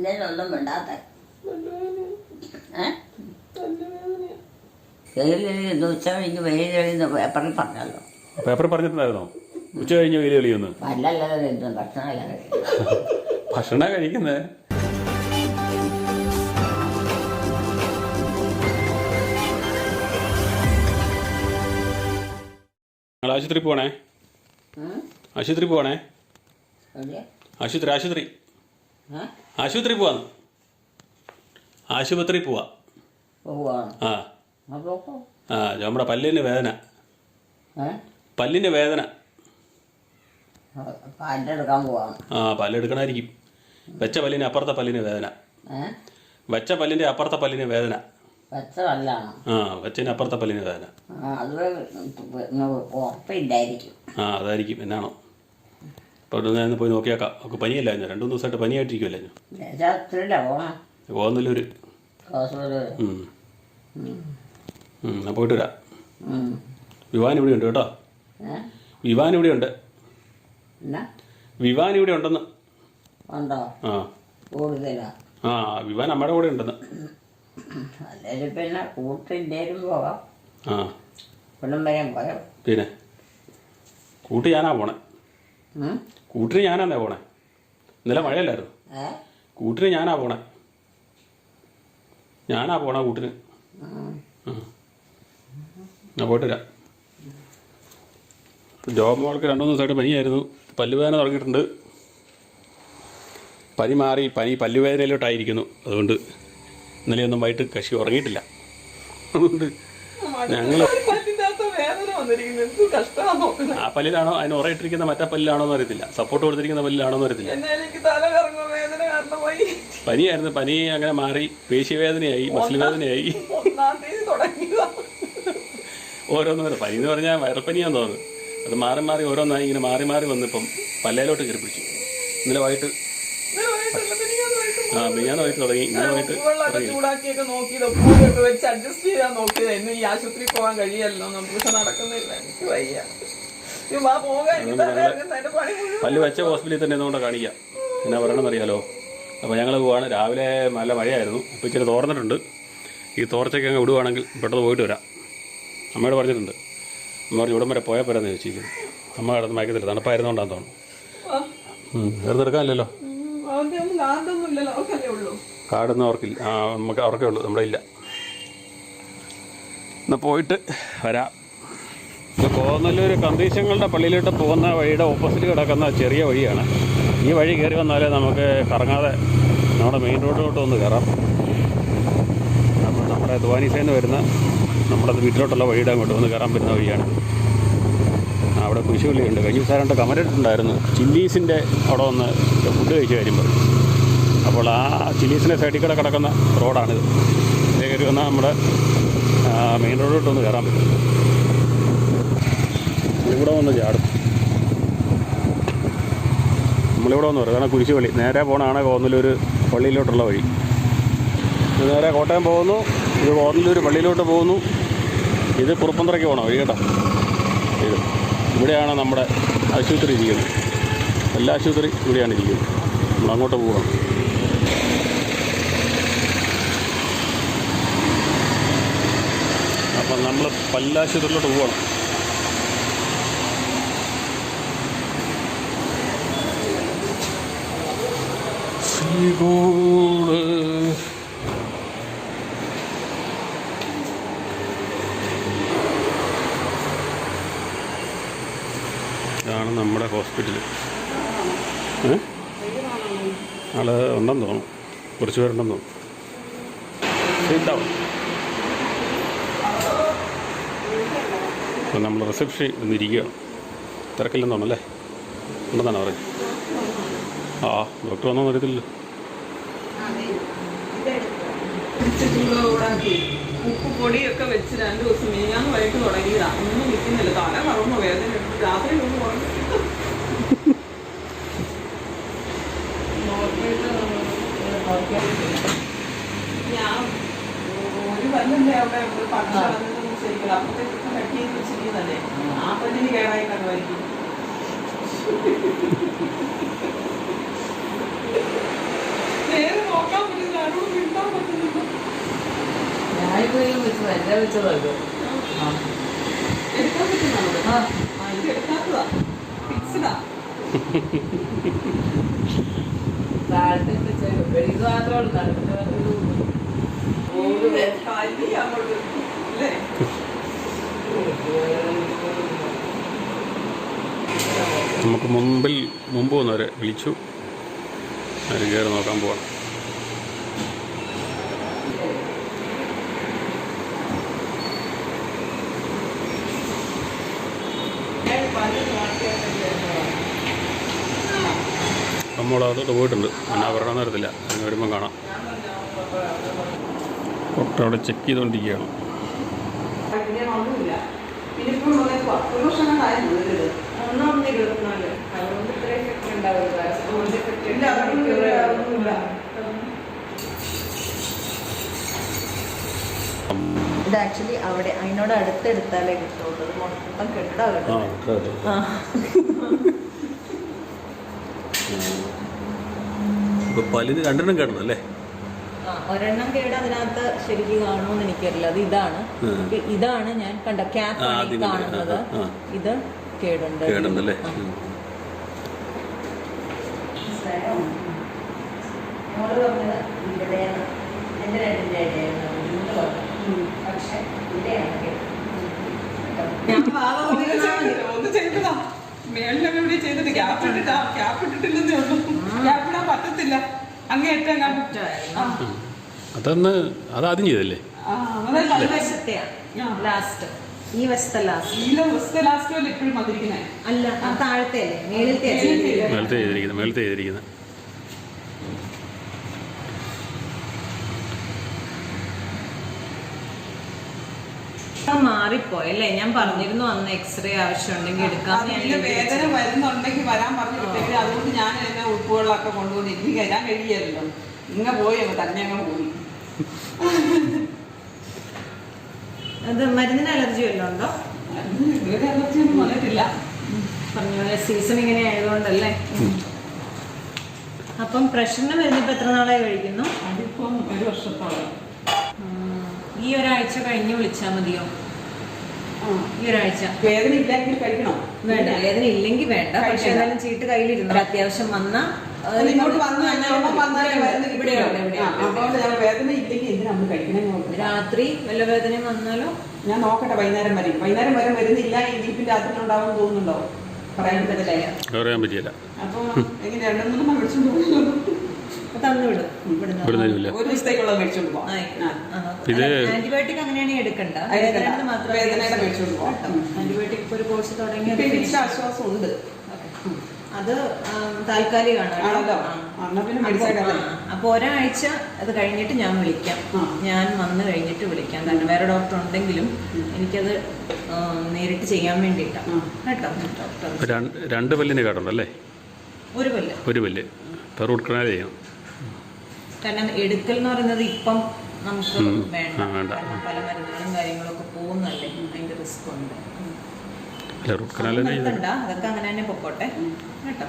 എന്തിനൊന്നും വേണ്ടാത്ത വെയിൽ ഉച്ച കഴിഞ്ഞ് വെയിൽ കഴിയുന്ന പേപ്പറിൽ പറഞ്ഞല്ലോ. പേപ്പറിൽ പറഞ്ഞിട്ടുണ്ടായിരുന്നോ ഉച്ച കഴിഞ്ഞ് വെയിൽ കളിയൊന്ന്? പല്ലല്ലാതെ കഴിക്കുന്നു, ഭക്ഷണമല്ല കഴിക്കുന്നു. ഭക്ഷണം കഴിക്കുന്നേ. ഞങ്ങൾ ആശുപത്രി പോണേ. ആശുപത്രി പോവാണേ. ആശുപത്രി ആശുപത്രി പോവാന്ന്. ആശുപത്രി പോവാ. ആ ആ നമ്മുടെ പല്ലിന് വേദന. പല്ലിന് വേദന. ആ പല്ലെടുക്കണമായിരിക്കും. വെച്ച പല്ലിന് അപ്പുറത്തെ പല്ലിന് വേദന. വെച്ച പല്ലിന്റെ അപ്പുറത്തെ പല്ലിന് വേദന. ആ വെച്ചതിന് അപ്പുറത്തെ പല്ലിന് വേദന. ആ അതായിരിക്കും. എന്നാണോ ഇപ്പോൾ ഞാൻ പോയി നോക്കിയേക്കാം. നമുക്ക് പനിയല്ല. 2-3 ദിവസമായിട്ട് പനിയായിട്ടിരിക്കുമല്ലേ. കോന്നല്ലൂര്. ഞാൻ പോയിട്ട് വരാം. വിവാൻ ഇവിടെ ഉണ്ട് കേട്ടോ. വിവാൻ ഇവിടെ ഉണ്ട്. വിവാൻ ഇവിടെ ഉണ്ടെന്ന്. ആ വിവാൻ നമ്മുടെ കൂടെ ഉണ്ടെന്ന്. പിന്നെ കൂട്ടി ഞാനാ പോണേ. കൂട്ടിന് ഞാനാന്നേ പോണേ. ഇന്നലെ മഴയല്ലായിരുന്നു. കൂട്ടിന് ഞാനാ പോണേ. കൂട്ടിന്. ഞാൻ പോയിട്ട് വരാം. ജോബ് മോൾക്ക് 2-3 ദിവസമായിട്ട് പനിയായിരുന്നു. പല്ലുവേദന തുടങ്ങിയിട്ടുണ്ട്. പനി മാറി പല്ലുവേദനയിലോട്ടായിരിക്കുന്നു. അതുകൊണ്ട് ഇന്നലെയൊന്നും വൈകിട്ട് കശി ഉറങ്ങിയിട്ടില്ല. അതുകൊണ്ട് ഞങ്ങൾ ആ പല്ലിലാണോ അതിന് ഉറയിട്ടിരിക്കുന്ന മറ്റേ പല്ലിലാണോ എന്ന് അറിയത്തില്ല. സപ്പോർട്ട് കൊടുത്തിരിക്കുന്ന പല്ലിലാണോ എന്ന് അറിയത്തില്ല. പനിയായിരുന്നു. പനി അങ്ങനെ മാറി പേശിവേദനയായി, മസിൽ വേദനയായി. ഓരോന്നോരോ പനി എന്ന് പറഞ്ഞാൽ വയറപ്പനിയാന്ന് തോന്നുന്നു. അത് മാറി മാറി ഓരോന്നായി ഇങ്ങനെ മാറി മാറി വന്നിപ്പം പല്ലയിലോട്ട് കയറി പിടിച്ചു. ഇന്നലെ വൈകിട്ട് മിനിഞ്ഞാന്ന് വൈകിട്ട് തുടങ്ങി. ഇന്നലെ വൈകിട്ട് ചൂടാക്കിയൊക്കെ നോക്കിയത് ഒപ്പൊക്കെ വെച്ച് അഡ്ജസ്റ്റ് ചെയ്യാൻ നോക്കിയത്. ഇന്ന് ഈ ആശുപത്രി പോകാൻ കഴിയല്ലോ. നമുക്ക് നടക്കുന്നില്ല. എനിക്ക് വയ്യ. പല്ല് വെച്ച ഹോസ്പിറ്റലിൽ തന്നെ എന്തുകൊണ്ടാണ് കാണിക്കാം. എന്നാ പറയണമെന്നറിയാലോ. അപ്പോൾ ഞങ്ങൾ പോവാണ്. രാവിലെ നല്ല മഴയായിരുന്നു. ഇപ്പോൾ ഇച്ചിരി തോർന്നിട്ടുണ്ട്. ഈ തോർച്ചയ്ക്ക് അങ്ങ് വിടുവാണെങ്കിൽ പെട്ടെന്ന് പോയിട്ട് വരാം. അമ്മയോട് പറഞ്ഞിട്ടുണ്ട്. അമ്മ പറഞ്ഞു ഇവിടം വരെ പോയാൽ പോരാന്ന് ചോദിച്ചിരിക്കുന്നു. അമ്മ കിടന്ന് മയക്കത്തില്ല. തണുപ്പായിരുന്നോണ്ടാന്ന് തോന്നുന്നു. വെറുതെ എടുക്കാനില്ലല്ലോ. കാർഡൊന്നും അവർക്കില്ല. നമുക്ക് അവർക്കേ ഉള്ളൂ, നമ്മുടെ ഇല്ല. എന്നാൽ പോയിട്ട് വരാം. ഇപ്പോൾ കോന്നല്ലൂർ കന്തീശങ്ങളുടെ പള്ളിയിലോട്ട് പോകുന്ന വഴിയുടെ ഓപ്പോസിറ്റ് കിടക്കുന്ന ചെറിയ വഴിയാണ്. ഈ വഴി കയറി വന്നാലേ നമുക്ക് കറങ്ങാതെ നമ്മുടെ മെയിൻ റോഡിലോട്ട് ഒന്ന് കയറാം. അപ്പോൾ നമ്മുടെ ദ്വാനിസയിൽ നിന്ന് വരുന്ന നമ്മുടെ വീട്ടിലോട്ടുള്ള വഴിയുടെ അങ്ങോട്ട് ഒന്ന് കയറാൻ പറ്റുന്ന വഴിയാണ്. അവിടെ കുരിശുപള്ളിയുണ്ട്. കഴിഞ്ഞ ദിവസം കമന്റിട്ടുണ്ടായിരുന്നു ചില്ലീസിൻ്റെ അവിടെ ഒന്ന് ഫുഡ് കഴിച്ച് വരുമ്പോൾ. അപ്പോൾ ആ ചില്ലീസിൻ്റെ സൈഡിൽ കൂടെ കിടക്കുന്ന റോഡാണിത്. ഇതേ കയറി വന്നാൽ നമ്മുടെ മെയിൻ റോഡിലോട്ടൊന്ന് കയറാൻ പറ്റും. ഇവിടെ വന്ന് ചാടും. നമ്മളിവിടെ വന്ന് പറയും. അതാണ് കുരിശുപള്ളി. നേരെ പോകണമാണ് കോന്നല്ലൂർ പള്ളിയിലോട്ടുള്ള വഴി. ഇത് നേരെ കോട്ടയം പോകുന്നു. ഇത് കോന്നല്ലൂർ പള്ളിയിലോട്ട് പോകുന്നു. ഇത് കുറുപ്പന്തറയ്ക്ക് പോകണം വഴി കേട്ടോ. ഇത് ഇവിടെയാണ് നമ്മുടെ ആശുപത്രി ഇരിക്കുന്നത്. എല്ലാ ആശുപത്രി ഇവിടെയാണ് ഇരിക്കുന്നത്. നമ്മൾ അങ്ങോട്ട് പോകണം. അപ്പം നമ്മൾ പല്ലാശുപത്രിയിലോട്ട് പോകണം. ഇതാണ് നമ്മുടെ ഹോസ്പിറ്റൽ. ആള് ഉണ്ടെന്ന് തോന്നുന്നു. കുറച്ച് പേരുണ്ടെന്ന് തോന്നുന്നു. സീറ്റാവും. അപ്പം നമ്മൾ റിസപ്ഷനിൽ വന്നിരിക്കുകയാണ്. തിരക്കില്ലെന്ന് തോന്നല്ലേ. ഉണ്ടെന്നാണ് പറയുന്നത്. ഡോക്ടർ വന്നോന്ന് അറിയത്തില്ലല്ലോ. ഉപ്പ് പൊടിയൊക്കെ വെച്ച് 2 ദിവസം മിനിഞ്ഞാന്ന് വൈകിട്ട് തുടങ്ങിയതാണ്. ഒന്നും നിൽക്കുന്നില്ല. തല കറങ്ങുന്ന വേദന. രാത്രി ഒന്നും ഞാൻ ഒരു പല്ലിന്റെ അവിടെ പണ്ട് ശരിക്കും അപ്പത്തേക്ക് കട്ട് ചെയ്ത് വെച്ചിരിക്കുന്നതല്ലേ. ആ പല്ലിന് കേടായി കാണുമായിരിക്കും. നേരെ നോക്കാൻ പറ്റുന്നില്ല, ആരോടും മിണ്ടാൻ പറ്റുന്നില്ല. ഞാനിപ്പോഴും വെച്ചത് എന്നെ വെച്ചതല്ലോ. എടുക്കാൻ പറ്റും നമുക്ക്. ഇത് എടുക്കാത്തതാ, ഫിക്സ്ഡാ. താഴത്തെ ഇത് മാത്രമേ ഉള്ളൂ. കല്ലി അങ്ങോട്ട് അല്ലേ? നമുക്ക് മുമ്പ് വന്നവരെ വിളിച്ചു, അവർ കയറി നോക്കാൻ പോകണം. നമ്മളതോട്ട് പോയിട്ടുണ്ട്, എന്നാ പറയണമെന്ന് അറിയത്തില്ല. അതിന് വരുമ്പം കാണാം. ഡോക്ടർ അവിടെ ചെക്ക് ചെയ്തുകൊണ്ടിരിക്കുകയാണ്. ഒന്നുമില്ല. പിന്നെ ഇപ്പോൾ ഒരു വർഷം കണ്ടായിരുന്നു ഇത്. ഇല്ല, ഒന്നുമില്ല. ഇത് ആക്ച്വലി അവിടെ അതിനോട് അടുത്തെടുത്താലേ കിട്ടുള്ളൂ. ഇത് മൊത്തം കെട്ടോ ഇപ്പോൾ പല്ലിന് രണ്ടെണ്ണം കേട്ടതല്ലേ? ഒരെണ്ണം കേട് അതിനകത്ത് ശരിക്കും കാണുമെന്ന് എനിക്കറിയില്ല. അത് ഇതാണ് ഞാൻ കണ്ട ക്യാപ്പ് കാണുന്നത്. ഇത് കേടുണ്ടല്ലേ? പക്ഷെ ഇവിടെയാണ് ഒന്ന് ചെയ്തതാ. മേളിലൊക്കെ ഇവിടെ ചെയ്തിട്ട് ക്യാപ്പ് ഇട്ടിട്ടില്ലെന്നേ ഉള്ളൂ. ക്യാപ്പ് ഇടാൻ പറ്റത്തില്ല, അങ്ങേറ്റം അതൊന്ന് അതാദ്യം ചെയ്തല്ലേ? ലാസ്റ്റ് ഈ വശത്തെ ലാസ്റ്റ് അല്ലേ ഇപ്പോഴും വന്നിരിക്കുന്നത്? അല്ല, താഴത്തെ മേളത്തെ ചെയ്തിരിക്കുന്നത്. മാറിപ്പോയല്ലേ? ഞാൻ പറഞ്ഞിരുന്നു അന്ന് എക്സ്റേ ആവശ്യമുണ്ടെങ്കിൽ എടുക്കാം. വേദന വരുന്നുണ്ടെങ്കിൽ വരാൻ പറഞ്ഞിട്ടെങ്കിൽ അതുകൊണ്ട് ഞാൻ എന്നെ ഉപ്പുകളൊക്കെ കൊണ്ടുപോയി എനിക്ക് കയറാൻ കഴിയല്ലോ. ഇങ്ങനെ പോയി തന്നെ അങ്ങ് പോയി. അത് മരുന്നിന് അലർജി വല്ലതും ഉണ്ടോ? വേറെ അലർജി ഒന്നും വന്നിട്ടില്ല. പറഞ്ഞ പോലെ സീസൺ ഇങ്ങനെ ആയതുകൊണ്ടല്ലേ. അപ്പം പ്രഷറിന് മരുന്നിപ്പോ എത്ര നാളായി കഴിക്കുന്നു? അതിപ്പം 1 വർഷത്തോളം. ഈ ഒരാഴ്ച കഴിഞ്ഞ് വിളിച്ചാൽ മതിയോ? ഈ ഒരാഴ്ച വേദന ഇല്ലെങ്കിൽ കഴിക്കണം. വേണ്ട, വേദന ഇല്ലെങ്കിൽ വേണ്ട. പക്ഷെ എന്തായാലും ചീട്ട് കയ്യിലിരുന്നു. അത്യാവശ്യം വന്നാൽ ഇങ്ങോട്ട് വന്നു വേദന ഇല്ലെങ്കിൽ എന്തിനാ നമ്മൾ കഴിക്കണം? രാത്രി വല്ല വേദനയും വന്നാലോ? ഞാൻ നോക്കട്ടെ, വൈകുന്നേരം വരെ മരുന്നില്ല. ഇനിയിപ്പം രാത്രി ഉണ്ടാവും തോന്നുന്നുണ്ടോ? പറയാൻ പറ്റില്ല. അപ്പൊ എങ്ങനെ 2-3 മേടിച്ചോണ്ട് പോകുമല്ലോ. ഒരു ദിവസത്തേക്കുള്ള മേടിച്ചോണ്ട് പോവാം. ആന്റിബയോട്ടിക് അങ്ങനെയാണെങ്കിൽ എടുക്കണ്ട. വേദനയുടെ മേടിച്ചോണ്ട് പോവാം. ആന്റിബയോട്ടിക് ഒരു കോഴ്സ് തുടങ്ങി ആശ്വാസം ഉണ്ട്. അത് താൽക്കാലികമാണ്. അപ്പൊ ഒരാഴ്ച അത് കഴിഞ്ഞിട്ട് ഞാൻ വിളിക്കാം. ഞാൻ വന്നു കഴിഞ്ഞിട്ട് വിളിക്കാം. കാരണം വേറെ ഡോക്ടർ ഉണ്ടെങ്കിലും എനിക്കത് നേരിട്ട് ചെയ്യാൻ വേണ്ടിയിട്ടാണ് കേട്ടോ. ഡോക്ടർ 2 പല്ലിന് കേട്ടുണ്ടല്ലേ? ഒരു പല്ല് റൂട്ട് കനാൽ ചെയ്യണം. കാരണം എടുക്കൽ എന്ന് പറയുന്നത് ഇപ്പം നമുക്ക് വേണ്ട. പല മരുന്നുകളും കാര്യങ്ങളൊക്കെ പോകുന്നല്ലേ, അതിന്റെ റിസ്ക് ഉണ്ട്. അതൊക്കെ അങ്ങനെ തന്നെ പൊക്കോട്ടെ കേട്ടോ.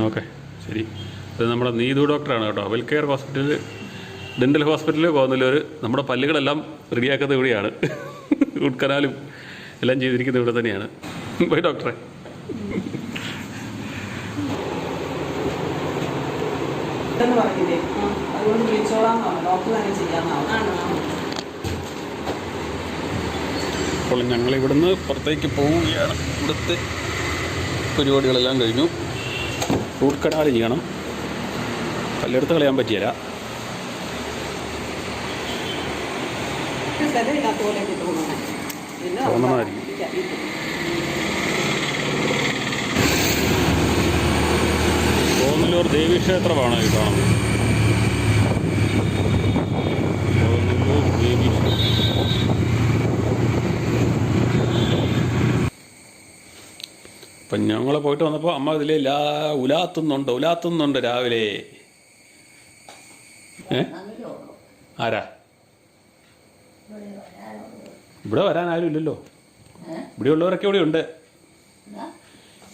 ഓക്കെ, ശരി. ഇത് നമ്മുടെ നീതു ഡോക്ടറാണ് കേട്ടോ. വെൽകെയർ ഹോസ്പിറ്റലിൽ, ഡെൻ്റൽ ഹോസ്പിറ്റലിൽ പോകുന്നതിലൊരു നമ്മുടെ പല്ലുകളെല്ലാം റെഡിയാക്കുന്നത് ഇവിടെയാണ്. റൂട്ട് കനാലും എല്ലാം ചെയ്തിരിക്കുന്നത് ഇവിടെ തന്നെയാണ്. പോയി ഡോക്ടറെ. അതുകൊണ്ട് വിളിച്ചോളാം, ഡോക്ടർ തന്നെ ചെയ്യാമെന്നാണ്. അപ്പോൾ ഞങ്ങളിവിടുന്ന് പുറത്തേക്ക് പോവുകയാണ്. ഇവിടുത്തെ പരിപാടികളെല്ലാം കഴിഞ്ഞു. റൂട്ട് കനാൽ ചെയ്യണം. പല്ലെടുത്ത് കളയാൻ പറ്റിയില്ല. തോന്നണമായിരിക്കും. കോന്നല്ലൂർ ദേവീക്ഷേത്രമാണ് ഈ കാണുന്നത്. കോന്നല്ലൂർ ദേവീക്ഷേത്രം. അപ്പം ഞങ്ങൾ പോയിട്ട് വന്നപ്പോൾ അമ്മ ഇതിൽ ഉലാത്തുന്നുണ്ട് രാവിലെ. ആരാ? ഇവിടെ വരാൻ ആരും ഇല്ലല്ലോ. ഇവിടെയുള്ളവരൊക്കെ ഇവിടെ ഉണ്ട്.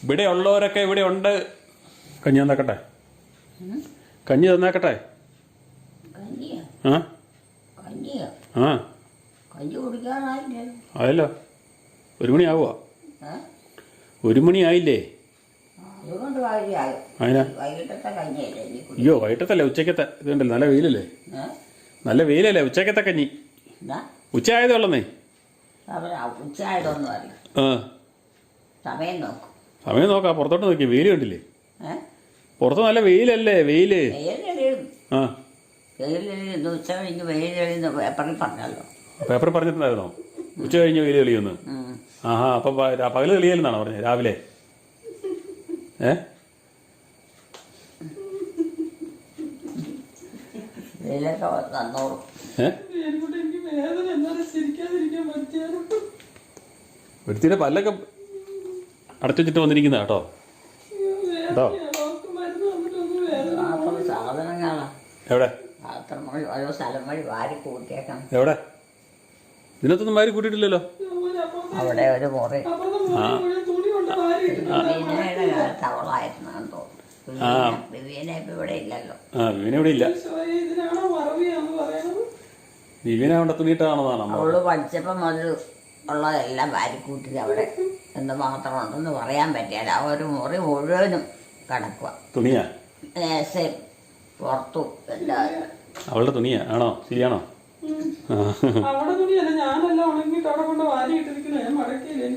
ഇവിടെ ഉണ്ട്. കഞ്ഞി തന്നേക്കട്ടെ? ആ കഞ്ഞിയോ? ആ കഞ്ഞി കുടിക്കാനായില്ലേ? ആയല്ലോ. 1 മണി ആവുക. 1 മണി ആയില്ലേ? അതുകൊണ്ട് കാര്യമായോ? അതിനാ വൈകിട്ടത്തെ കഞ്ഞിയല്ലേ നീ അയ്യോ വൈകിട്ടത്തല്ലേ ഉച്ചക്കത്തെ ഇതുണ്ടല്ലോ. നല്ല വെയിലല്ലേ? നല്ല വെയിലല്ലേ ഉച്ചക്കത്തെ കഞ്ഞി. ഉച്ച ആയതേ ഉള്ളന്നേ. ഉച്ചയായതൊന്നും അറിയാം. ആ സമയം നോക്കും. സമയം നോക്കാം. പുറത്തോട്ട് നോക്കി വെയിൽ കണ്ടില്ലേ? പുറത്ത് നല്ല വെയിലല്ലേ? വെയില് ആ വെയിലെളിയുന്നു. ഉച്ച കഴിഞ്ഞ് വെയിലെളിയുന്നു പേപ്പറിൽ പറഞ്ഞല്ലോ. പേപ്പറിൽ പറഞ്ഞിട്ടുണ്ടായിരുന്നോ ഉച്ച കഴിഞ്ഞ് വെയിൽ തെളിയുന്നു? ആഹാ അപ്പം പകല് തെളിയലെന്നാണോ പറഞ്ഞത്? രാവിലെ വെയിലൊക്കെ തന്നോളും. എനിക്ക് വേദന എന്നാലും ചിരിക്കാതിരിക്കാൻ പറ്റിയാലും. ഒരുത്തിൻ്റെ പല്ലൊക്കെ അടച്ചു വെച്ചിട്ട് വന്നിരിക്കുന്ന കേട്ടോ. കേട്ടോ സാധനങ്ങളാ എവിടെ പാത്രം വഴി ഓരോ സ്ഥലം വഴി വാരി കൂട്ടിയേക്കണം. എവിടെ? ഇതിനകത്തൊന്നും മാരി കൂട്ടിയിട്ടില്ലല്ലോ. അവിടെ ഒരു മുറി വിവീനയുടെ കാലത്ത് അവളായിരുന്നാന്ന് തോന്നുന്നു. വിവീന ഇപ്പം ഇവിടെ ഇല്ലല്ലോ. ആ വിവീന ഇവിടെ ഇല്ല. വിവീന അവിടെ തുണിയിട്ടാണെന്നാണ് അവള് പഠിച്ചപ്പം മുതൽ ഉള്ളതെല്ലാം വാരിക്കൂട്ടി അവിടെ എന്ത് മാത്രം ഉണ്ടെന്ന് പറയാൻ പറ്റില്ല. ആ ഒരു മുറി മുഴുവനും കിടക്കുക. തുണിയാ? മേശയും പുറത്തും എല്ലാവരും. അവളുടെ തുണിയാ? ആണോ? ശരിയാണോ? അവിടെ തുണിയല്ല, ഞാനെല്ലാം ഉണങ്ങിയിട്ട് അവിടെ കൊണ്ട് വാരി ഇട്ടിരിക്കണേ. ഞാൻ മടക്കിയില്ലേ.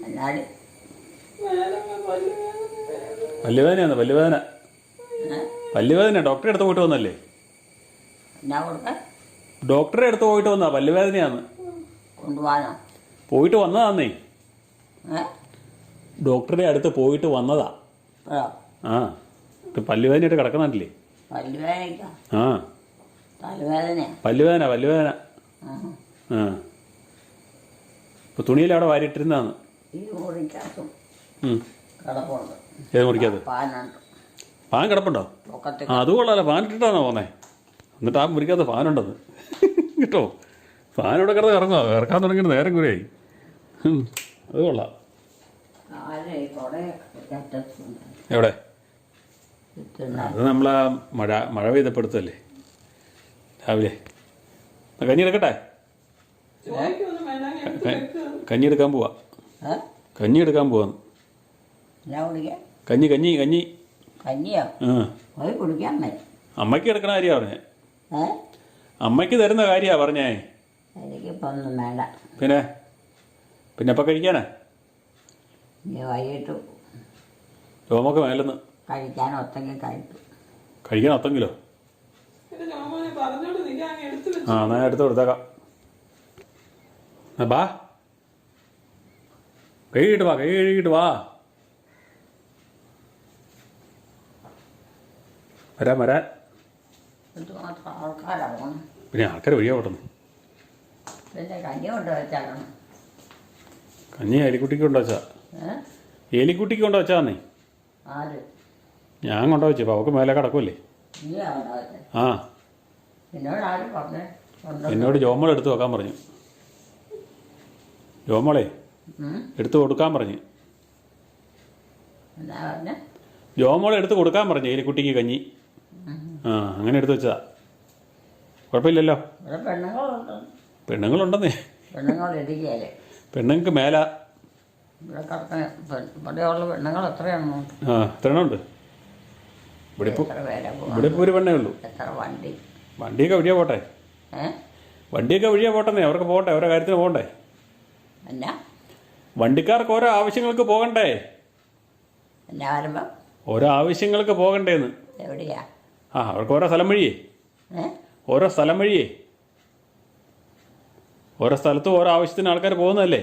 എന്നാലും പല്ലുവേദനയാന്ന്. പല്ലുവേദന. പല്ലുവേദന ഡോക്ടറെ അടുത്ത് പോയിട്ട് വന്നല്ലേ? എന്നാ കൊടുക്കാൻ? ഡോക്ടറെ അടുത്ത് പോയിട്ട് വന്നാ. പല്ലുവേദനയാന്ന്. കൊണ്ടുപോകാനോ? പോയിട്ട് വന്നതാന്നേ. ഡോക്ടറുടെ അടുത്ത് പോയിട്ട് വന്നതാ. ആ പല്ലുവേദനയായിട്ട് കിടക്കുന്നില്ലേ? പല്ലുവേദനയ്ക്കാ? ആ തലവേദനയാ? പല്ലുവേദന പല്ലുവേദന. ആ ഇപ്പൊ തുണിയിൽ അവിടെ വാരിയിട്ടിരുന്നാന്ന്. ഈ മുറിക്കകത്തും കിടപ്പുണ്ട്. ഏത് മുറിക്കകത്ത്? പാനുണ്ട്. ഫാൻ കിടപ്പുണ്ടോ? ആ അത് കൊള്ളാലോ. ഫാൻ ഇട്ടിട്ടാണോ പോന്നേ? എന്നിട്ട് ആ മുറിക്കകത്ത് ഫാനുണ്ടെന്ന് കേട്ടോ. ഫാൻ ഇവിടെ കിടന്ന് ഇറങ്ങുക. ഇറക്കാൻ തുടങ്ങിയിട്ട് നേരം കുറയായി. അത് കൊള്ളാം. എവിടെ? അത് നമ്മളാ മഴ പെയ്തപ്പെടുത്തല്ലേ രാവിലെ. കഞ്ഞി എടുക്കട്ടെ? കഞ്ഞി എടുക്കാൻ പോവാ. കഞ്ഞി എടുക്കാൻ പോവാന്ന്. കഞ്ഞി കഞ്ഞി കഞ്ഞി. കഞ്ഞിയോ? പോയി കുടിക്കാൻ പറ്റും. അമ്മയ്ക്ക് എടുക്കണ കാര്യമാണ് പറഞ്ഞേ. അമ്മയ്ക്ക് തരുന്ന കാര്യമാണ് പറഞ്ഞേ. എനിക്കിപ്പോൾ ഒന്നും വേണ്ട. പിന്നെ എപ്പോൾ കഴിക്കാനാ? ഇനി വൈകിട്ട് രോമൊക്കെ മേലെന്ന് കഴിക്കാൻ ഒത്തെങ്കിൽ കഴിക്കും. കഴിക്കാൻ ഒത്തെങ്കിലോ? ആ എന്നാ എടുത്ത് കൊടുത്തേക്കാം. ബാ കൈ കഴുകിട്ട് വാ. കൈ കഴുകിട്ട് വാ. വരാൻ വരാൻ. എന്തുമാത്രം ആൾക്കാരാണ്. പിന്നെ ആൾക്കാർ വഴിയാ പോട്ടെന്ന്. പിന്നെ കഞ്ഞി കൊണ്ട് വെച്ചാണ്. കഞ്ഞി എലിക്കുട്ടിക്ക് കൊണ്ടു വെച്ചാ. എലിക്കുട്ടിക്ക് കൊണ്ടു വെച്ചാന്നേ. ആര്? ഞാൻ കൊണ്ടു വെച്ചു. അപ്പോൾ അവൾക്ക് മേലെ കിടക്കുമല്ലേ. ആ എന്നോട് ആരും പറഞ്ഞേ? എന്നോട് ജോമോൾ എടുത്ത് വെക്കാൻ പറഞ്ഞു. ജോമോളെ എടുത്ത് കൊടുക്കാൻ പറഞ്ഞു. എന്നാ പറഞ്ഞേ? ജോമോളെ എടുത്ത് കൊടുക്കാൻ പറഞ്ഞു എലിക്കുട്ടിക്ക് കഞ്ഞി. ആ അങ്ങനെ എടുത്ത് വെച്ചതാ. കുഴപ്പമില്ലല്ലോ. പെണ്ണുങ്ങളുണ്ടെന്നേ. പെണ്ണുങ്ങളിരിക്കുകയല്ലേ. പെണ്ണുങ്ങൾക്ക് മേല ഇവിടെ കിടക്കാൻ ഇവിടെയുള്ള പെണ്ണുങ്ങൾ എത്രയാണോ? ആ എത്ര എണ്ണം ഉണ്ട് ഇവിടെ? ഇവിടെ ഇപ്പോൾ ഒരു പെണ്ണേ ഉള്ളൂ. എത്ര വണ്ടി? വണ്ടിയൊക്കെ വഴിയാ പോട്ടെ. വണ്ടിയൊക്കെ വഴിയാ പോട്ടെന്നേ. അവർക്ക് പോകട്ടെ. ഓരോ കാര്യത്തിന് പോകണ്ടേ. എന്നാ വണ്ടിക്കാർക്ക് ഓരോ ആവശ്യങ്ങൾക്ക് പോകണ്ടേ. എന്നാ വരുമ്പം ഓരോ ആവശ്യങ്ങൾക്ക് പോകണ്ടേന്ന്. എവിടെയാ? ആ അവർക്ക് ഓരോ സ്ഥലം വഴിയേ. ഓരോ സ്ഥലം വഴിയേ. ഓരോ സ്ഥലത്തും ഓരോ ആവശ്യത്തിന് ആൾക്കാർ പോകുന്നതല്ലേ.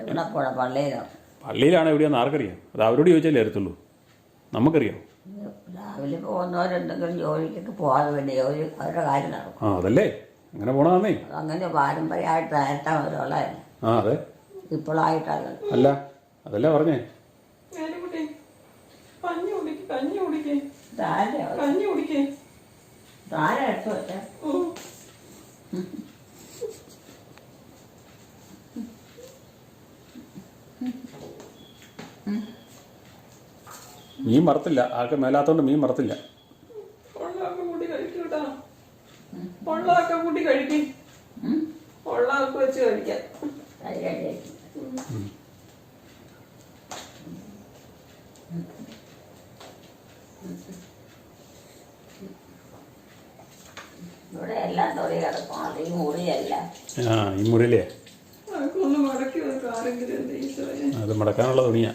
എവിടെ പോടാ? പള്ളിയിലോ? പള്ളിയിലാണ് എവിടെയാന്ന് ആർക്കറിയാം? അത് അവരോട് ചോദിച്ചാലേ അറിയത്തുള്ളൂ. നമുക്കറിയാം. രാവിലെ പോകുന്നവരെന്തെങ്കിലും ജോലിക്കൊക്കെ പോകാതെ വേണ്ടി ജോലി അവരുടെ കാര്യം നടക്കും. ആ അതല്ലേ അങ്ങനെ പോണതാന്നേ. അതങ്ങനെ പാരമ്പര്യമായിട്ട് നേരത്തെ അവരുള്ളതല്ലേ. ആ അതെ. ഇപ്പോഴായിട്ടല്ല. അല്ല അതല്ലേ പറഞ്ഞേ. താരെ എടുത്തു വെച്ചേ. മീൻ മറത്തില്ല. ആൾക്ക് മേലാത്തോണ്ട് മീൻ മറത്തില്ല. ഉള്ളതൊക്കെ കൂട്ടി കഴിക്കും. ഉള്ളതൊക്കെ വെച്ച് കഴിക്കാം. ഇവിടെ എല്ലാം തൊടി കിടക്കും. അത് ഈ മുറിയല്ല. ആ ഈ മുറിയിലേ അതൊക്കെ ഒന്ന് മടക്കി വെക്കാം ആരെങ്കിലും എന്താ ഈശോയെ. അത് മടക്കാനുള്ള തുണിയാ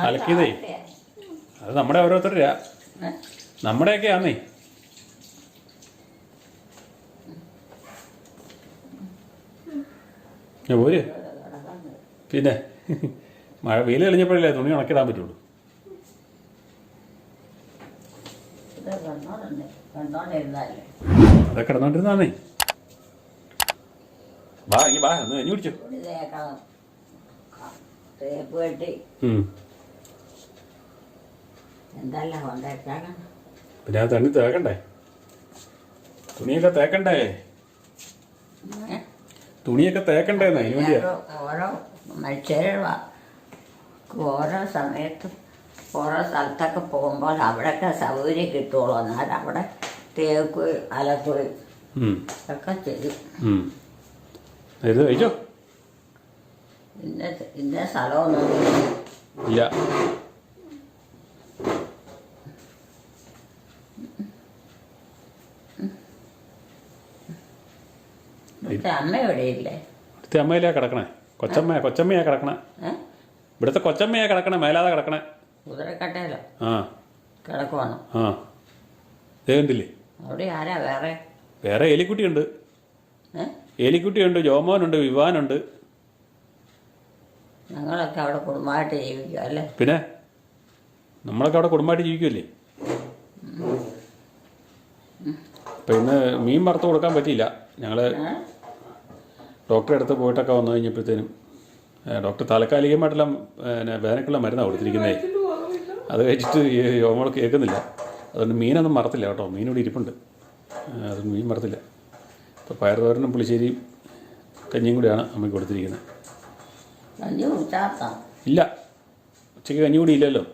അലക്കിയതേ. അത് നമ്മുടെ ഓരോരുത്തരുടെയാ, നമ്മുടെയൊക്കെ ആന്നേ. പോര് പിന്നെ മഴ വെയിൽ തെളിഞ്ഞപ്പോഴല്ലേ തുണി ഉണക്കിടാൻ പറ്റുള്ളൂ. അതൊക്കെ കിടന്നോണ്ടിരുന്നാന്നേ. വാ ഈ വാ ഒന്ന് കഞ്ഞി കുടിച്ചു. തേപ്പ് കെട്ടി എന്തെല്ലാം കൊണ്ടേക്കാണ്. പിന്നെ അത് തണ്ണി തേക്കണ്ടേ, തുണിയൊക്കെ തേക്കണ്ടേ, തുണിയൊക്കെ തേക്കണ്ടേന്ന്. അതിന് വേണ്ടിയാ ഓരോ മനുഷ്യരുടെ ഓരോ സമയത്തും ഓരോ സ്ഥലത്തൊക്കെ പോകുമ്പോൾ അവിടെയൊക്കെ സൗകര്യം കിട്ടുള്ളൂ. എന്നാൽ അവിടെ തേക്കുകയും അലക്കുകയും ഒക്കെ ചെയ്യും. ഇത് കഴിച്ചോ? ഇന്ന സ്ഥലമൊന്നും ഇല്ല. അമ്മ എവിടെ ഇല്ലേ? ഇവിടുത്തെ അമ്മയിലാ കിടക്കണേ. കൊച്ചമ്മയാ കിടക്കണേ. ഇവിടുത്തെ കൊച്ചമ്മയാ കിടക്കണേ, മേലാതെ കിടക്കണേ. കുതിരക്കട്ടയിലോ? ആ കിടക്കുവാണോ? ആ ദേവന്തില്ലേ? അവിടെ ആരാ വേറെ? വേറെ എലിക്കുട്ടിയുണ്ട്. എലിക്കുട്ടിയുണ്ട്, ജോമോനുണ്ട്, വിവാനുണ്ട്. ഞങ്ങളൊക്കെ അവിടെ കുടുംബമായിട്ട് ജീവിക്കുക അല്ലേ? പിന്നെ നമ്മളൊക്കെ അവിടെ കുടുംബമായിട്ട് ജീവിക്കുമല്ലേ. അപ്പം ഇന്ന് മീൻ വറുത്ത് കൊടുക്കാൻ പറ്റിയില്ല. ഞങ്ങൾ ഡോക്ടറെ അടുത്ത് പോയിട്ടൊക്കെ വന്നു കഴിഞ്ഞപ്പോഴത്തേനും ഡോക്ടർ താൽക്കാലികമായിട്ടെല്ലാം വേദനക്കുള്ള മരുന്നാണ് കൊടുത്തിരിക്കുന്നത്. അത് കഴിച്ചിട്ട് നമ്മൾ കേൾക്കുന്നില്ല. അതുകൊണ്ട് മീനൊന്നും മറത്തില്ല കേട്ടോ. മീനോട് ഇരിപ്പുണ്ട്. അതുകൊണ്ട് മീൻ മറത്തില്ല. ഇപ്പോൾ പയറുതോരനും പുളിശ്ശേരിയും കഞ്ഞിയും കൂടിയാണ് അമ്മയ്ക്ക് കൊടുത്തിരിക്കുന്നത്. ഇല്ല, ഉച്ചയ്ക്ക് കഞ്ഞി കൂടി ഇല്ലല്ലോ.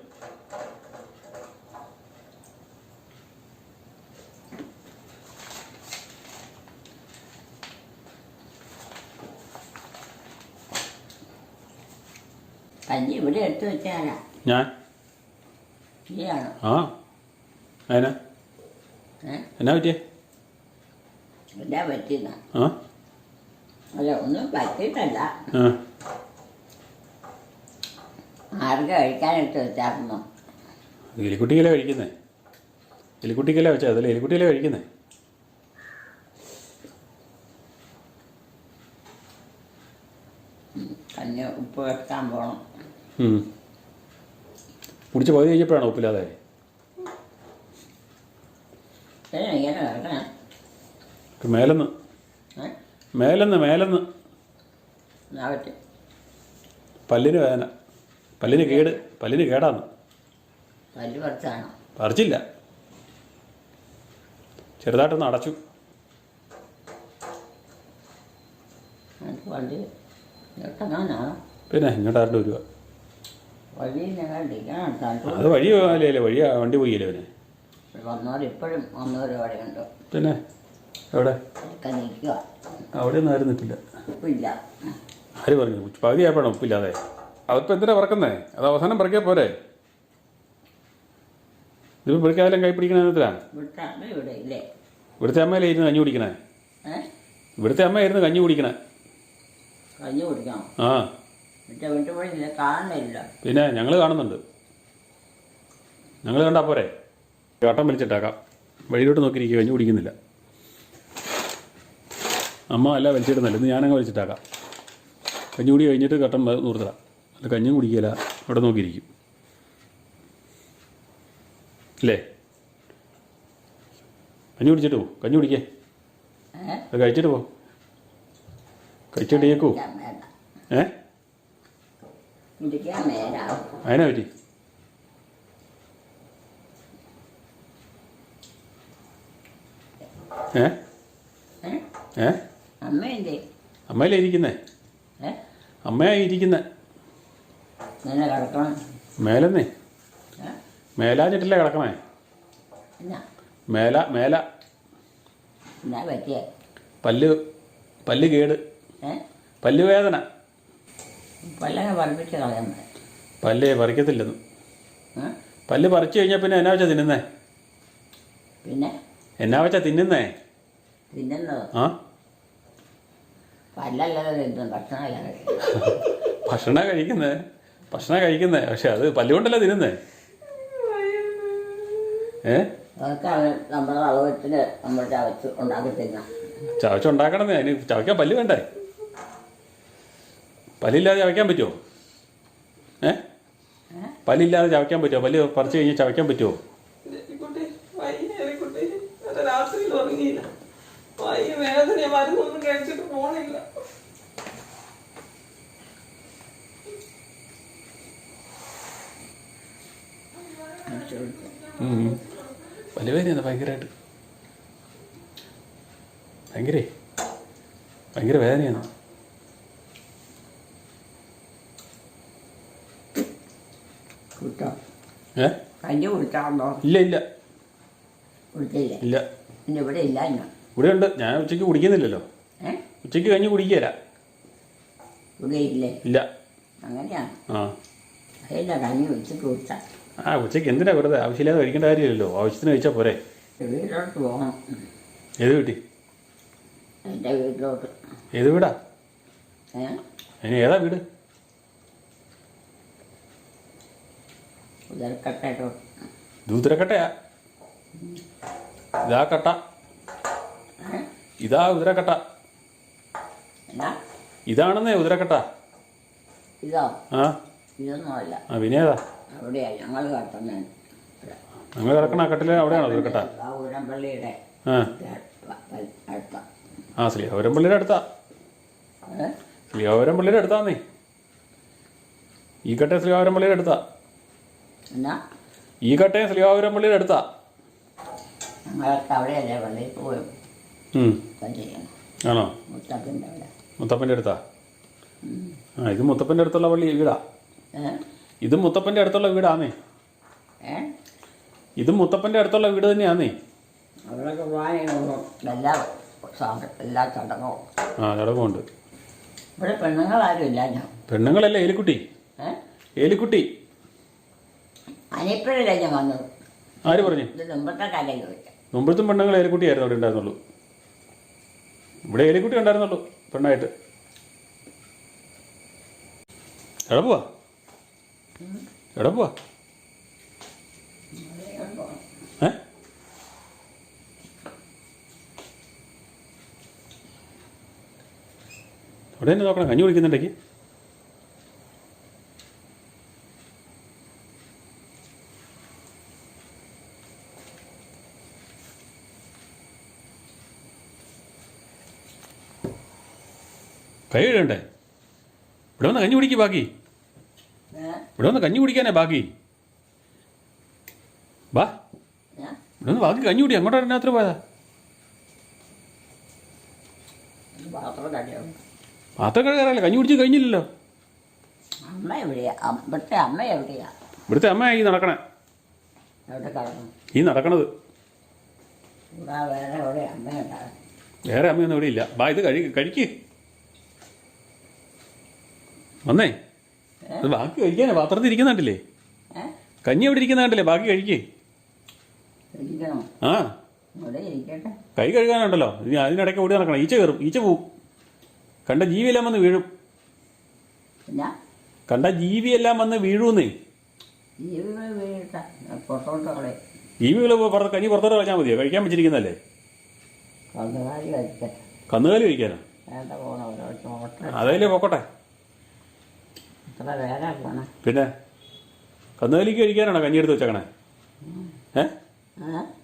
കഞ്ഞി ഇവിടെ എടുത്തു വെച്ചാലാ ഞാൻ ശരിയാണോ? ആ അതിനാ എന്നാ പറ്റിയേ? എന്താ പറ്റിയെന്ന? ആ അല്ല ഒന്നും പറ്റിയിട്ടല്ല. ആ ആർക്ക് കഴിക്കാനെടുത്ത് വെച്ചായിരുന്നോ? എലിക്കുട്ടിക്കല്ലേ കഴിക്കുന്നേ. എലിക്കുട്ടിക്കല്ലേ വെച്ചാൽ അതല്ലേ എലിക്കുട്ടിക്കല്ലേ കഴിക്കുന്നേ. കഞ്ഞി ഉപ്പ് വെക്കാൻ പോകണം. കുടിച്ച് പകുതി കഴിഞ്ഞപ്പോഴാണോ ഉപ്പില്ലാതെ? ഇങ്ങനെ കേൾക്കണേ. മേലെന്ന് മേലെന്ന് മേലെന്ന് എന്നാ പറ്റി? പല്ലിന് വേദന, പല്ലിന് കേടാന്ന്. പല്ല് പറിച്ചാണോ? പറിച്ചില്ല, ചെറുതായിട്ടൊന്ന് അടച്ചു. വണ്ടി ഇങ്ങോട്ടെങ്ങാനാണോ? പിന്നെ ഇങ്ങോട്ട് ആരുടെ വരുക? വഴി ഞങ്ങൾ അത് വഴി പോകാല്ലേ, വണ്ടി പോയില്ലേ അവന്. വന്നവരിപ്പോഴും വന്നവരവിടെ ഉണ്ടോ? പിന്നെ എവിടെ? ഒക്കെ നിൽക്കുക. അവിടെ ഒന്നും ആരും നിൽക്കില്ല. ഉപ്പില്ല. ആര് പറഞ്ഞു? പകുതി ആയപ്പോഴാണ് ഉപ്പില്ലാതെ. അതിപ്പോൾ എന്തിനാ പറക്കുന്നേ? അത് അവസാനം പറക്കിയാൽ പോരെ? ഇതിപ്പോൾ പിടിക്കാതെല്ലാം കൈ പിടിക്കണതിനാണ്. ഇവിടുത്തെ അമ്മ ഇവിടെ ഇല്ലേ? ഇവിടുത്തെ അമ്മയിലായിരുന്നു കഞ്ഞി കുടിക്കണേ. ഇവിടുത്തെ അമ്മയായിരുന്നു കഞ്ഞി കുടിക്കണേ. കഞ്ഞി കുടിക്കണം? ആ മറ്റേ വീട്ടുപണിയില്ല, കാണുന്നില്ല. പിന്നെ ഞങ്ങൾ കാണുന്നുണ്ട്. ഞങ്ങൾ കണ്ടാൽ പോരെ? കട്ടൻ വലിച്ചിട്ടേക്കാം. വഴിയിലോട്ട് നോക്കിയിരിക്കുക, കഞ്ഞി കുടിക്കുന്നില്ല. അമ്മ അല്ല വലിച്ചിടുന്നില്ല, ഇന്ന് ഞാനങ്ങ് വലിച്ചിട്ടാക്കാം. കഞ്ഞി കുടി കഴിഞ്ഞിട്ട് കട്ടൻ നൂർത്തരാം. അല്ല കഞ്ഞിയും കുടിക്കില്ല, അവിടെ നോക്കിയിരിക്കും അല്ലേ. കഞ്ഞി കുടിച്ചിട്ട് പോ, കഞ്ഞി കുടിക്കേ. അത് കഴിച്ചിട്ട് പോ, കഴിച്ചിട്ട് കേൾക്കൂ. അതിനാ പറ്റി? അമ്മയിലേ ഇരിക്കുന്നേ. അമ്മയായി ഇരിക്കുന്നേ. മേലെന്നേ, മേലാഞ്ഞിട്ടല്ലേ കിടക്കണേ. മേല എന്നാ പറ്റിയ പല്ല് കേട്, പല്ല് വേദന. പല്ലങ്ങ് പറപ്പിച്ച് കളയാൻ പല്ല് പറിക്കത്തില്ലെന്ന്. പല്ല് പറിച്ചു കഴിഞ്ഞാൽ പിന്നെ എന്നാ വെച്ചാ തിന്നുന്നേ? പിന്നെ എന്നാ വെച്ചാ തിന്നുന്നേ? തിന്നുന്നത് ആ പല്ലല്ലാതെ തിന്നും, ഭക്ഷണമല്ലാതെ. ഭക്ഷണം കഴിക്കുന്നേ പക്ഷെ അത് പല്ലുകൊണ്ടല്ല തിന്നുന്നേ. അതൊക്കെ നമ്മുടെ അളവത്തിന് നമ്മൾ ചവച്ച് ഉണ്ടാക്കി തിന്നാം. ചവച്ചുണ്ടാക്കണമെന്നേ, അതിന് ചവയ്ക്കാൻ പല്ല് വേണ്ടേ? പല്ലില്ലാതെ ചവയ്ക്കാൻ പറ്റുമോ? പല്ലില്ലാതെ ചവയ്ക്കാൻ പറ്റുമോ? പല്ല് പറിച്ചു കഴിഞ്ഞാൽ ചവയ്ക്കാൻ പറ്റുമോ? രാത്രിയിൽ ഉറങ്ങിയില്ല, വയ്യ വേദന, മരുന്നൊന്നും കഴിച്ചിട്ട് പോണില്ല. പല്ല് വേദനയാണ് ഭയങ്കരമായിട്ട്, ഭയങ്കര വേദനയാണ്. കഞ്ഞി കുടിച്ചാണോ? ഇല്ല കുടിച്ചില്ലേ? ഇല്ല. പിന്നെ ഇവിടെ ഇല്ല. ഇവിടെ ഉണ്ട്. ഞാൻ ഉച്ചയ്ക്ക് കുടിക്കുന്നില്ലല്ലോ. ഉച്ചയ്ക്ക് കഞ്ഞി കുടിക്കല. ഇവിടെ ഇല്ലേ? ഇല്ല. അങ്ങനെയാണ്. ആ കഞ്ഞി ഉച്ചയ്ക്ക് കുടിച്ചാൽ. ഉച്ചയ്ക്ക് എന്തിനാ വെറുതെ? ആവശ്യമില്ലാതെ കഴിക്കേണ്ട കാര്യമില്ലല്ലോ. ആവശ്യത്തിന് കഴിച്ചാൽ പോരെ. വീട്ടിലോട്ട് പോകണം. ഏത് വീട്ടിൽ? എൻ്റെ വീട്ടിലോട്ട്. ഏത് വീടാ? അതിന് ഏതാ വീട്? ഉദരക്കട്ടോട്ട്. ഉദരക്കട്ടയാ? ഇതാ കട്ട, ഇതാ ഉദരക്കട്ട. ഇതാണെന്നേ ഉദരക്കട്ട. ഇതോ? ആ ഇതൊന്നും അല്ല. പിന്നെ ഏതാ? അവിടെയാ ഞങ്ങൾ കിടക്കുന്ന. ഞങ്ങൾ കിടക്കണ കട്ടില് അവിടെയാണോ ഉദരക്കട്ട? ഊരമ്പള്ളിയുടെ അടുത്ത. ശ്രീഹോരമ്പള്ളിയുടെ അടുത്താ. ശ്രീഹോരമ്പള്ളിയുടെ അടുത്താന്നേ. ഈ കട്ട ശ്രീഹോരമ്പള്ളിയുടെ അടുത്താ. ഈ കട്ടയും ശ്രീഹോരമ്പള്ളിയുടെ അടുത്താ. ഞങ്ങളൊക്കെ അവിടെയല്ലേ പള്ളിയിൽ പോയി. ആണോ? മുത്തപ്പൻ്റെ അവിടെ. മുത്തപ്പൻ്റെ അടുത്താ? ഇത് മുത്തപ്പൻ്റെ അടുത്തുള്ള പള്ളി വീടാ. ഇത് മുത്തപ്പൻ്റെ അടുത്തുള്ള വീടാന്നേ. ഇത് മുത്തപ്പൻ്റെ അടുത്തുള്ള വീട് തന്നെയാന്നേ. അവിടെയൊക്കെ എല്ലാ ചടങ്ങും. ചടങ്ങുണ്ട്. ഇവിടെ പെണ്ണുങ്ങളാരും ഇല്ല. പെണ്ണുങ്ങളല്ലേ? ഏലിക്കുട്ടി അനിയപ്പോഴല്ലേ ഞാൻ വന്നത്. ആര് പറഞ്ഞു? ഇത് മുമ്പത്തെ കാര്യം ചോദിക്കാം. മുമ്പത്തും പെണ്ണുങ്ങൾ ഏലിക്കുട്ടിയായിരുന്നു അവിടെ ഉണ്ടായിരുന്നുള്ളൂ. ഇവിടെ ഏലിക്കുട്ടി ഉണ്ടായിരുന്നുള്ളൂ പെണ്ണായിട്ട്. എവിടെ പോവാ? അവിടെ തന്നെ നോക്കണം. കഞ്ഞി കുടിക്കുന്നുണ്ടെങ്കിൽ കൈ ഇടണ്ടേ? ഇവിടെ വന്ന് കഞ്ഞി കുടിക്ക്. ബാക്കി ഇവിടെ വന്ന് കഞ്ഞി കുടിക്കാനേ ബാക്കി. ബാ, ഇവിടെ വന്ന് ബാക്കി കഞ്ഞി കുടി. അങ്ങോട്ടാണ് രാത്രി പോയതാ. പാത്രം കഴുകാറല്ലേ? കഞ്ഞി കുടിച്ച് കഴിഞ്ഞില്ലല്ലോ. അമ്മ എവിടെയാ? ഇവിടുത്തെ അമ്മ എവിടെയാ? ഇവിടുത്തെ അമ്മ ഈ നടക്കണേ. എവിടെ കിടക്കണം? ഈ നടക്കണത്. വേറെ എവിടെ അമ്മയുണ്ടാകും? വേറെ അമ്മയൊന്നും ഇവിടെ ഇല്ല. ബാ, ഇത് കഴിക്ക്. വന്നേ, അത് ബാക്കി കഴിക്കാനേ പാത്രത്തിൽ ഇരിക്കുന്നുണ്ടല്ലേ? കഞ്ഞി എവിടെ ഇരിക്കുന്നുണ്ടല്ലേ? ബാക്കി കഴിക്ക്. ആ, കൈ കഴുകാനുണ്ടല്ലോ. ഇനി അതിനിടയ്ക്ക് ഓടി നടക്കണം. ഈച്ച കയറും, ഈച്ച പോവും. കണ്ട ജീവിയെല്ലാം വന്ന് വീഴും. വീഴൂന്നേ. ജീവികൾ കഞ്ഞി പുറത്തോട്ട് കളഞ്ഞാൽ മതിയോ? കഴിക്കാൻ വെച്ചിരിക്കുന്നല്ലേ? കന്നുകാലി കഴിക്കാനോ? അതല്ലേ പൊക്കോട്ടെ. പിന്നെ കന്നുകാലിക്ക് കഴിക്കാനാണോ കഞ്ഞി എടുത്ത് വെച്ചേക്കണേ?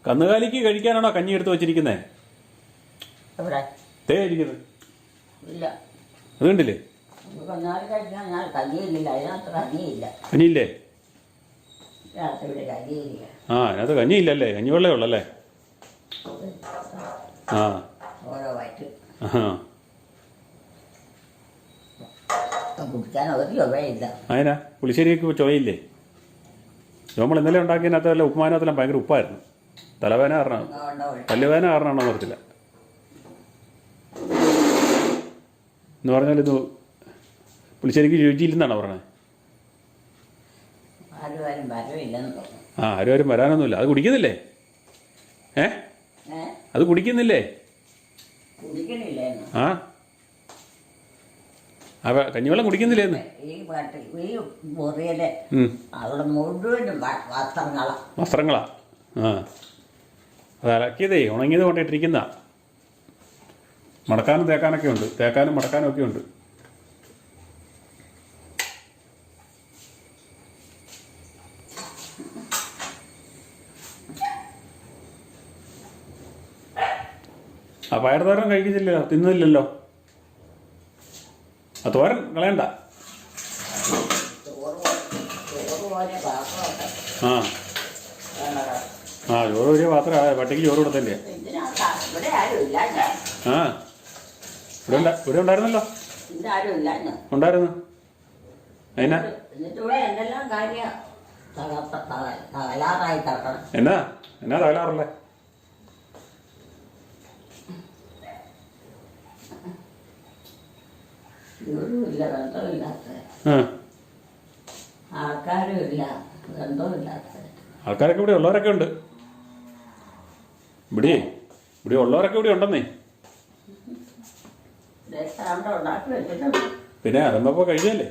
കന്നുകാലിക്ക് കഴിക്കാനാണോ കഞ്ഞി എടുത്ത് വെച്ചിരിക്കുന്നേ? ഇരിക്കുന്നത് അതുകൊണ്ടില്ലേ? കഞ്ഞിയില്ലേ? അതിനകത്ത് കഞ്ഞിയില്ലല്ലേ? കഞ്ഞിവെള്ളേ ഉള്ളല്ലേ? അതിനാ പുളിശ്ശേരിക്ക് ചുവയില്ലേ? നമ്മൾ ഇന്നലെ ഉണ്ടാക്കിയതിനകത്ത് വല്ല ഉപ്പുമാനകത്തെല്ലാം ഭയങ്കര ഉപ്പായിരുന്നു. തലവേദന കാരണമാണ്. പല്ലുവേദന കാരണമാണോ നിർത്തില്ല. എന്ന് പറഞ്ഞാൽ ഇത് പുളിശ്ശേരിക്ക് രുചിയില്ലെന്നാണോ പറഞ്ഞത്? ആരും വരവില്ലെന്ന് തോന്നുന്നു. ആരും വരാനൊന്നുമില്ല. അത് കുടിക്കുന്നില്ലേ? അത് കുടിക്കുന്നില്ലേ? കുടിക്കണില്ലേന്ന്? കഞ്ഞിവെള്ളം കുടിക്കുന്നില്ലേന്ന്? ഈ മുറിയിലെ അവിടെ മുഴുവനും വസ്ത്രങ്ങളാ. അത് അലക്കിയതേ ഉണങ്ങിയത് കൊണ്ടിട്ടിരിക്കുന്ന. മടക്കാനും തേക്കാനൊക്കെ ഉണ്ട്. തേക്കാനും മടക്കാനും ഒക്കെ ഉണ്ട്. പയർ തോരൻ കഴിക്കുന്നില്ലല്ലോ, തിന്നില്ലല്ലോ. തോരൻ കളയണ്ട. ചോറ് വലിയ പാത്രം പട്ടിക്ക് ചോറ് കൊടുത്തല്ലേ? ഇവിടെ ഉണ്ടായിരുന്നല്ലോ. ഉണ്ടായിരുന്നു. എന്നാ തകലാറല്ലേ? ആൾക്കാരൊക്കെ ഇവിടെ ഉള്ളവരൊക്കെ ഉണ്ട്. ഇവിടെ ഉള്ളവരൊക്കെ ഇവിടെ ഉണ്ടെന്നേ. പിന്നെ അരമ്പോ കഴിഞ്ഞല്ലേ?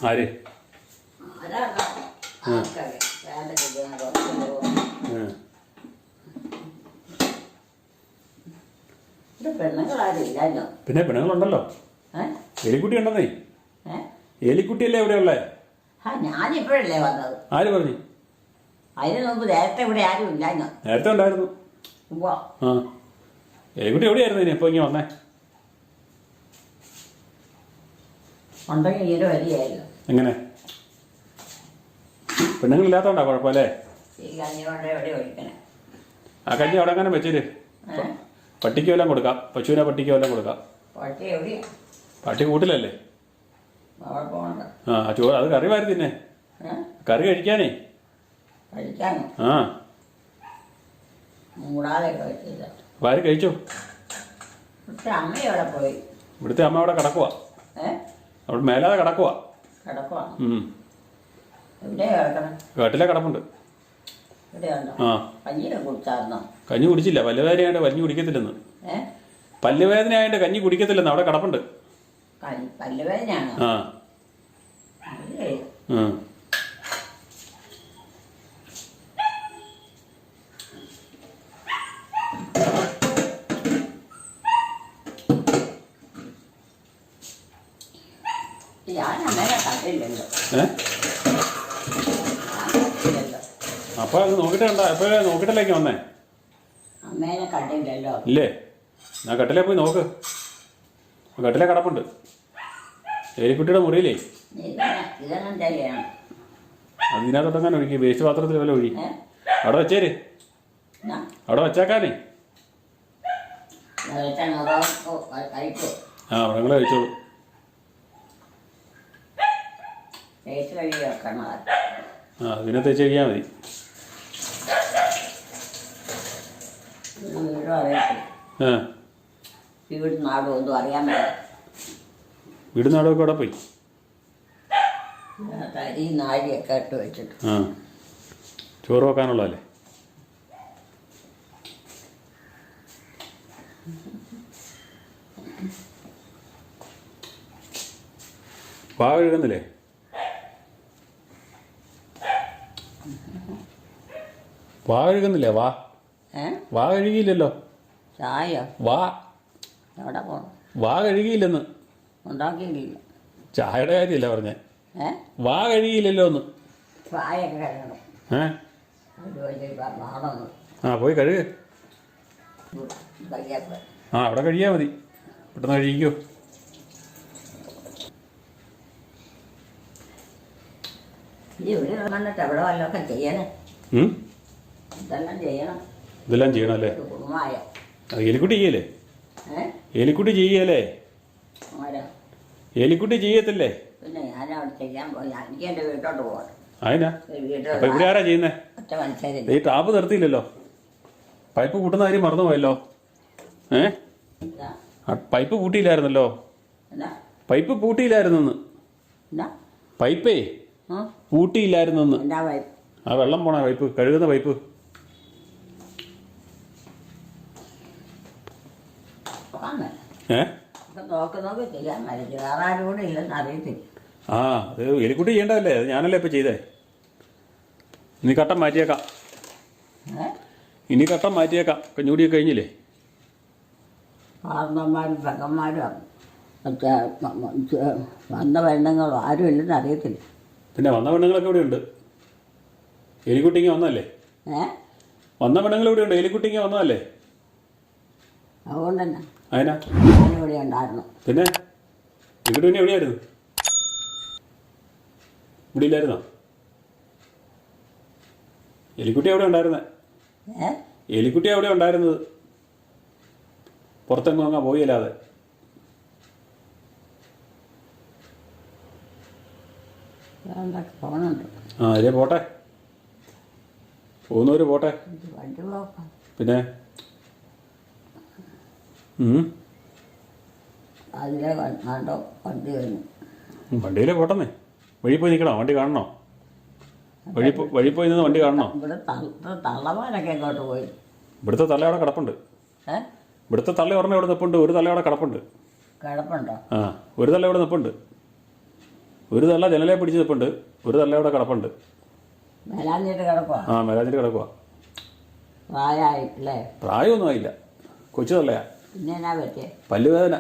ആര്? പിന്നെ പെണ്ണുങ്ങളുണ്ടല്ലോ. എലിക്കുട്ടി ഉണ്ടെന്നേ. എലിക്കുട്ടിയല്ലേ ഇവിടെ ഉള്ളേ? ഞാനിപ്പോഴല്ലേ വന്നത്. ആര് പറഞ്ഞു? അതിന് മുമ്പ് നേരത്തെ ഇവിടെ ആരും ഇല്ല. നേരത്തെ ഉണ്ടായിരുന്നു. എലിക്കുട്ടി എവിടെയായിരുന്നു ഇനി? എപ്പോ ഇങ്ങനെ വന്നേ? ഉണ്ടെങ്കിൽ ഇങ്ങനെ വരികയായിരുന്നു. എങ്ങനെ? പെണ്ണുങ്ങളില്ലാത്തോണ്ടാ കുഴപ്പമല്ലേ? ആ കഞ്ഞി അവിടെ അങ്ങനെ വെച്ചിട്ട് പട്ടിക്ക് വല്ലതും കൊടുക്കാം. പശുവിനെ പട്ടിക്ക് വല്ലതും കൊടുക്കാം. പട്ടി കൂട്ടിലല്ലേ? ചോറ് അത് കറി വാരി തിന്നെ. കറി കഴിക്കാനേ. വാരി കഴിച്ചോ. ഇവിടുത്തെ അമ്മ അവിടെ കിടക്കുവാ. അവിടെ മേലാതെ കിടക്കുവാ. കേട്ടിലെ കിടപ്പുണ്ട്. കഞ്ഞി കുടിച്ചില്ല. പല്ലുവേദനയായിട്ട് കഞ്ഞി കുടിക്കത്തില്ലെന്ന്. പല്ലുവേദനയായിട്ട് കഞ്ഞി കുടിക്കത്തില്ലെന്ന് അവിടെ കിടപ്പുണ്ട്. അപ്പൊ അത് നോക്കിട്ട് കണ്ട. എപ്പോ നോക്കിട്ടല്ലേക്ക് വന്നേ? അമ്മേനെ കണ്ടില്ലല്ലോ. ഇല്ലേ? ഞാൻ കട്ടിലേ പോയി നോക്ക്. കട്ടിലെ കിടപ്പുണ്ട്. എലിക്കുട്ടിയുടെ മുറിയിലേ. അതിനകത്തൊട്ടങ്ങനെ ഒഴുകി. വേസ്റ്റ് പാത്രത്തിൽ വല്ല ഒഴുകി. അവിടെ വെച്ചേര്. അവിടെ വെച്ചേക്കാനേ. മൃഗങ്ങളെ കഴിച്ചോളൂ. അതിനെ തേച്ച് കഴിയാൽ മതി. വീട് നാടും ഒന്നും അറിയാൻ മേല. വീട് നാടൊക്കെ അവിടെ പോയി. തരി നാഴിയൊക്കെ ഇട്ട് വെച്ചിട്ട്. ചോറ് വെക്കാനുള്ളതല്ലേ? വാ കഴുകുന്നില്ലേ? വാ കഴുകുന്നില്ലേ? വാ കഴുകിയില്ലല്ലോ. ചായ എവിടെ പോണം? വാ കഴുകിയില്ലെന്ന്. ഉണ്ടാക്കിയില്ല. ചായയുടെ കാര്യമല്ല പറഞ്ഞേ. വാ കഴുകിയില്ലല്ലോ ഒന്ന്. ചായയൊക്കെ കഴുകണം. പോയി കഴുക്. അവിടെ കഴിയാ മതി. പെട്ടെന്ന് കഴിക്കോ. ഇവിടെ വന്നിട്ട് എവിടെ വല്ലതൊക്കെ ചെയ്യണേ. ഇതെല്ലാം ചെയ്യണം അല്ലേ? കുടുംബമായ എലിക്കുട്ടി ചെയ്യല്ലേ? എലിക്കുട്ടി ചെയ്യല്ലേ? എലിക്കുട്ടി ചെയ്യത്തില്ലേ? പിന്നെ ഞാനവിടെ ചെയ്യാൻ പോയി. എനിക്ക് എൻ്റെ വീട്ടോട്ട് പോകണം. അതിനാ വീട്ടിൽ അപ്പൊ ഇവിടെ ആരാ ചെയ്യുന്നേ? ഒറ്റ മനുഷ്യരില്ല. ഈ ടാപ്പ് നിർത്തിയില്ലല്ലോ. പൈപ്പ് കൂട്ടുന്ന കാര്യം മറന്നുപോയല്ലോ. എന്താ പൈപ്പ് പൂട്ടിയില്ലായിരുന്നല്ലോ. എന്നാ പൈപ്പ് പൂട്ടിയില്ലായിരുന്നെന്ന്. എന്നാ പൈപ്പേ പൂട്ടിയില്ലായിരുന്നെന്ന്. എന്താ വൈപ്പ്? ആ വെള്ളം പോണ പൈപ്പ്, കഴുകുന്ന പൈപ്പ്. നോക്കി ചെയ്യാൻ മരിച്ചു. വേറെ ആരും കൂടെ ഇല്ലെന്ന് അറിയത്തില്ല. ആ അത് എലിക്കുട്ടി ചെയ്യേണ്ടതല്ലേ? അത് ഞാനല്ലേ ഇപ്പം ചെയ്തേ. ഇനി കട്ടം മാറ്റിയേക്കാം. ഇനി കട്ടം മാറ്റിയേക്കാം. കഞ്ഞൂടിയൊക്കെ കഴിഞ്ഞില്ലേ? കാരണന്മാരും പെങ്ങന്മാരും മറ്റേ വന്ന പെണ്ണുങ്ങളും ആരും ഇല്ലെന്ന് അറിയത്തില്ല. പിന്നെ വന്ന പെണ്ണുങ്ങളൊക്കെ ഇവിടെ ഉണ്ട്. എലിക്കുട്ടിങ്ങ വന്നതല്ലേ? വന്ന പെണ്ണുങ്ങൾ ഇവിടെ ഉണ്ട്. എലിക്കുട്ടിങ്ങ വന്നതല്ലേ? അതുകൊണ്ട് തന്നെ അതിനാ ഞാനിവിടെ ഉണ്ടായിരുന്നു. പിന്നെ ഇവിടെ പിന്നെ എവിടെയായിരുന്നു? ഇവിടെ ഇല്ലായിരുന്നോ? എലിക്കുട്ടി എവിടെ ഉണ്ടായിരുന്നേ? എലിക്കുട്ടി എവിടെ ഉണ്ടായിരുന്നത്? പുറത്തെങ്ങും അങ്ങ് പോയില്ലാതെ. പോകുന്നുണ്ട്. ആ അതിലേ പോട്ടെ, പോകുന്നവര് പോട്ടെ. വണ്ടി പോക്കാം. പിന്നെ അതിലെ കണ്ടോ വണ്ടി വന്നു. വണ്ടിയിലേ പോട്ടെന്നേ. വഴി പോയി നിൽക്കണോ? വണ്ടി കാണണോ? വഴി പോയി നിന്ന് വണ്ടി കാണണോ? ഇവിടെ തള്ളമാരൊക്കെ ഇങ്ങോട്ട് പോയി. ഇവിടുത്തെ തള്ളയോടെ കിടപ്പുണ്ട്. ഇവിടുത്തെ തള്ള ഒരെണ്ണം ഇവിടെ നിൽപ്പുണ്ട്. ഒരു തള്ളയോടെ കിടപ്പുണ്ട്. കിടപ്പുണ്ടോ? ആ ഒരു തള്ള ഇവിടെ നിൽപ്പുണ്ട്. ഒരു തള്ള ജനലെ പിടിച്ച് നിൽപ്പുണ്ട്. ഒരു തള്ളയോടെ കിടപ്പുണ്ട്. മേലാഞ്ഞിട്ട് കിടക്കുക. ആ മേലാഞ്ഞിട്ട് കിടക്കുക. പ്രായമായിട്ടില്ലേ? പ്രായമൊന്നും ആയില്ല. കൊച്ചു തള്ളയാ. പിന്നെ എന്നാ പറ്റിയേ? പല്ലുവേദന.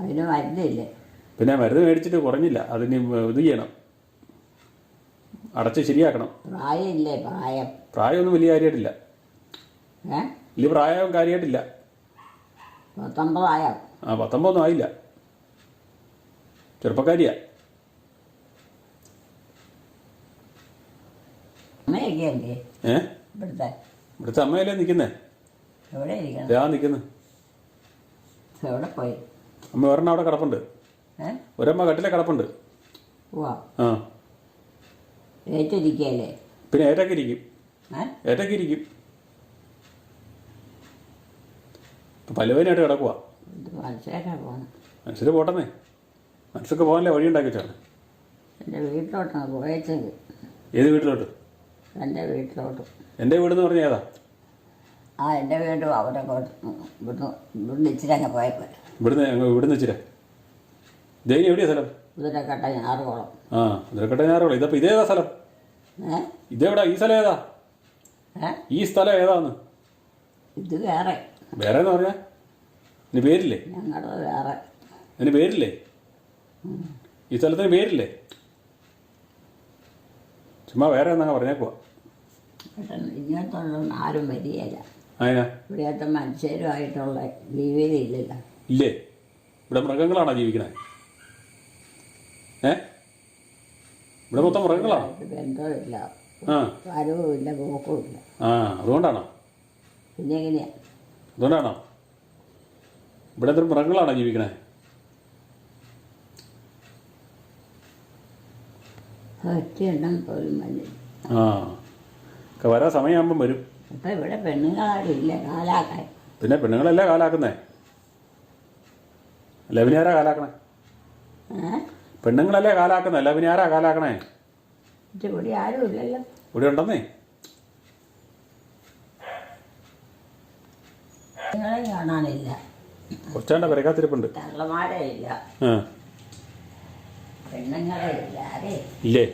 അതിന് മരുന്നില്ലേ? പിന്നെ മരുന്ന് മേടിച്ചിട്ട് കുറഞ്ഞില്ല. അതിന് ഇത് ചെയ്യണം, അടച്ച് ശരിയാക്കണം. പ്രായമില്ലേ? പ്രായമൊന്നും വലിയ കാര്യമായിട്ടില്ല. വലിയ പ്രായം കാര്യമായിട്ടില്ല. 19 ആയോ? ആ 19 ആയില്ല. ചെറുപ്പക്കാരിയാ. അമ്മയൊക്കെ എന്തേ? ഇവിടുത്തെ അമ്മയല്ലേ നിൽക്കുന്നേ? എവിടെ ഇരിക്കണം? ഞാൻ നിൽക്കുന്നു. എവിടെ പോയി? അമ്മ ഒരെണ്ണം അവിടെ കിടപ്പുണ്ട്. ഒരമ്മ കട്ടിലെ കിടപ്പുണ്ട്. ആ ഏറ്റിരിക്കല്ലേ? പിന്നെ ഏറ്റൊക്കെ ഇരിക്കും. ഏറ്റൊക്കെ ഇരിക്കും. പല്ലുവേനായിട്ട് കിടക്കുക. മനുഷ്യരാ പോകണം. മനുഷ്യർ പോട്ടെന്നേ. മനുഷ്യർക്ക് പോകാനല്ലേ വഴി ഉണ്ടാക്കി വെച്ചാണ്. എൻ്റെ വീട്ടിലോട്ടാണ് പോയച്ചത്. ഏത് വീട്ടിലോട്ട്? എൻ്റെ വീട്ടിലോട്ട്. എൻ്റെ വീടെന്ന് പറഞ്ഞ ഏതാ? എൻ്റെ വീടും അവിടെ ഇവിടുന്ന് ഇച്ചിരി അങ്ങ് പോയപ്പോൾ. ഇവിടുന്ന് ഇച്ചിരി ദേനി എവിടെയാ സ്ഥലം? കുതിരക്കട്ട ഞാറുകുളം. ആ കുതിരക്കട്ട ഞാറുകുളം. ഇതപ്പോൾ ഇതേതാ സ്ഥലം? ഇതെവിടാ? ഈ സ്ഥലം ഏതാ? ഈ സ്ഥലം ഏതാന്ന്? ഇത് വേറെ. വേറെ എന്ന് പറഞ്ഞാൽ ഇതിന് പേരില്ലേ? ഞങ്ങളുടെ വേറെ. അതിന് പേരില്ലേ? ഈ സ്ഥലത്തിന് പേരില്ലേ? ചുമ്മാ വേറെ എന്നങ്ങ് പറഞ്ഞേക്കുവാ. ഇങ്ങനത്തൊന്നും ആരും വരികയില്ല. അതിനാ ഇവിടുത്തെ മനുഷ്യരുമായിട്ടുള്ള ജീവിതമില്ലല്ലോ. ഇല്ലേ? ഇവിടെ മൃഗങ്ങളാണോ ജീവിക്കണേ? ഇവിടെ മൊത്തം മൃഗങ്ങളാണോ? ബന്ധമില്ല, ആ വരവുമില്ല, പോക്കുമില്ല. ആ അതുകൊണ്ടാണോ? പിന്നെ എങ്ങനെയാ? അതുകൊണ്ടാണോ ഇവിടെ എത്ര മൃഗങ്ങളാണോ ജീവിക്കണേ? ഒറ്റയെണ്ണം പോലും മഞ്ഞ. ആ ഒക്കെ വരാൻ സമയമാകുമ്പം വരും. അപ്പം ഇവിടെ പെണ്ണുങ്ങളാരും ഇല്ല കാലാക്കാൻ. പിന്നെ പെണ്ണുങ്ങളല്ലേ കാലാക്കുന്നേ? അല്ല പിന്നെ ആരാ കാലാക്കണേ? പെണ്ണുങ്ങളല്ലേ കാലാക്കുന്നേ? അല്ല പിന്നെ ആരാ കാലാക്കണേ? ഇവിടെ ആരും ഇല്ലല്ലോ. ഇവിടെ ഉണ്ടെന്നേ. പെണ്ണുങ്ങളെ കാണാനില്ല. കുറച്ചാണ്ട് പെരക്കാത്തിരിപ്പുണ്ട്. തള്ളമാരെ ഇല്ല, പെണ്ണുങ്ങളെ ഇല്ല. ആരേ ഇല്ലേ?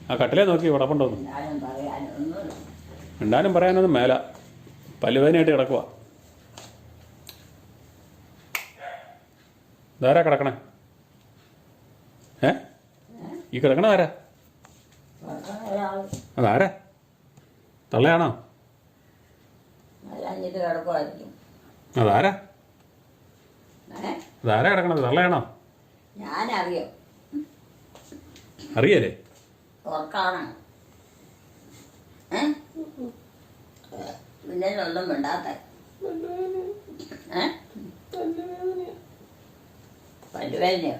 ആ കട്ടിലേ നോക്കി കിടപ്പുണ്ടോന്ന്. ഞാനും പറയാനൊന്നുമില്ല. മിണ്ടാനും പറയാനൊന്നും മേല. പല്ലുവേദനയായിട്ട് കിടക്കുക. ഇതാരാ കിടക്കണേ? ഈ കിടക്കണ ആരാ? അതാരാ? തള്ളയാണോ? അല്ലാഞ്ഞിട്ട് കിടക്കുമായിരിക്കും. അതാരാ? അതാരാ കിടക്കണത്? തള്ളയാണോ? ഞാനറിയോ? അറിയല്ലേ? ഉറക്കാണ്. പിന്നെ ഒന്നും മിണ്ടാത്ത. പല്ലുവേദനയോ?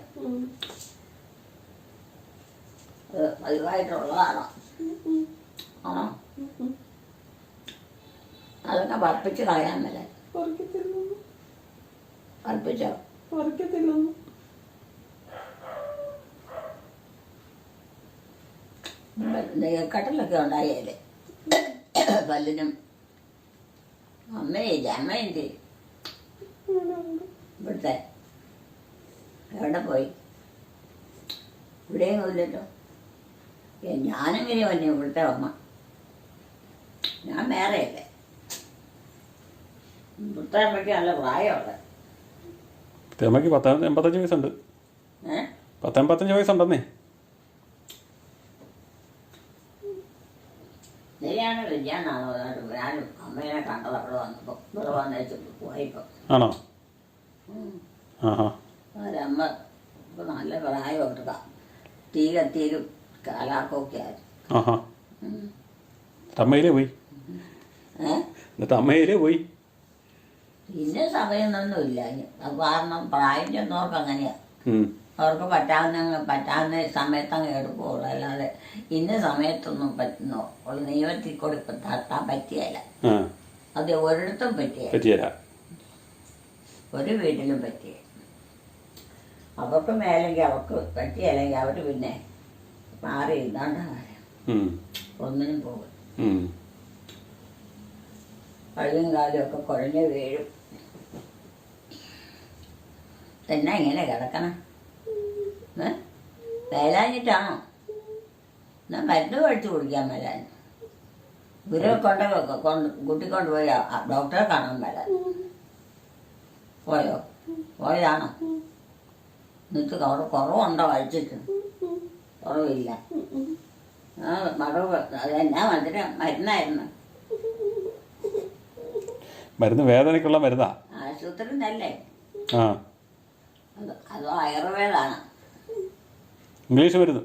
അത് പതിവായിട്ടുള്ളതാണോ? ആണോ? അതൊക്കെ പറിപ്പിച്ച് കളയാൻ മേലെ. പറിപ്പിച്ചോ? നെയ്യക്കട്ടലൊക്കെ ഉണ്ടായാലേ പല്ലിനും. അമ്മയില്ല, അമ്മയുണ്ട് ഇവിടുത്തെ. എവിടെ പോയി? ഇവിടെയും ഇല്ലല്ലോ. ഞാനെങ്ങനെ വന്നു ഇവിടുത്തെ അമ്മ? ഞാൻ വേറെയല്ലേ. ഇവിടുത്തെ അമ്മയ്ക്ക് നല്ല പ്രായമുള്ളത്. അമ്മയ്ക്ക് 85 വയസ്സുണ്ട്. 85 വയസ്സുണ്ടെന്നേ. ശരിയാണ്. വിജയാണോ? ഞാനും അമ്മേനെ കണ്ടത് അവിടെ വന്നപ്പോൾ ഇവിടെ വന്നേച്ച് പോയപ്പോൾ. ആണോ? അവരമ്മ ഇപ്പം നല്ല പ്രായമുണ്ട്. തീ കത്തിയിലും കാലാക്കൊക്കെ ആയിരുന്നു. അമ്മയിലേ പോയി. എന്നിട്ട് അമ്മയിലേ പോയി. പിന്നെ സമയമൊന്നുമില്ല. അത് കാരണം പ്രായം ചെന്നവർക്ക് അങ്ങനെയാണ്. അവർക്ക് പറ്റാവുന്ന സമയത്ത് അങ്ങ് എടുക്കുകയുള്ളൂ. അല്ലാതെ ഇന്ന സമയത്തൊന്നും പറ്റുന്നോ ഉള്ള നിയമത്തിൽ കൂടി തട്ടാൻ പറ്റിയല്ല. അത് ഒരിടത്തും പറ്റിയല്ല. ഒരു വീട്ടിലും പറ്റിയ. അവർക്ക് മേലെങ്കിൽ അവർക്ക് പറ്റിയല്ലെങ്കിൽ അവർ പിന്നെ മാറി ഇരുന്നാണ്ട കാര്യം. ഒന്നിനും പോകും. കഴുകും കാലും ഒക്കെ കുഴഞ്ഞ് വീഴും. തന്നെ ഇങ്ങനെ കിടക്കണം. വേലാഞ്ഞിട്ടാണോ? എന്നാൽ മരുന്ന് കഴിച്ച് കുടിക്കാൻ മേലാഞ്ഞു. ഇവരെ കൂട്ടിക്കൊണ്ട് പോയി ഡോക്ടറെ കാണാൻ മേലാൻ. പോയതാണോ? എന്നിട്ട് അവിടെ കുറവുണ്ടോ? കഴിച്ചിട്ട് കുറവില്ല. അതെന്നാ മരുന്നായിരുന്നു? മരുന്ന് വേദനയ്ക്കുള്ള മരുന്നാ. ആശുപത്രി നല്ലേ. അതോ ആയുർവേദാണ്? ഇംഗ്ലീഷ് മരുന്ന്.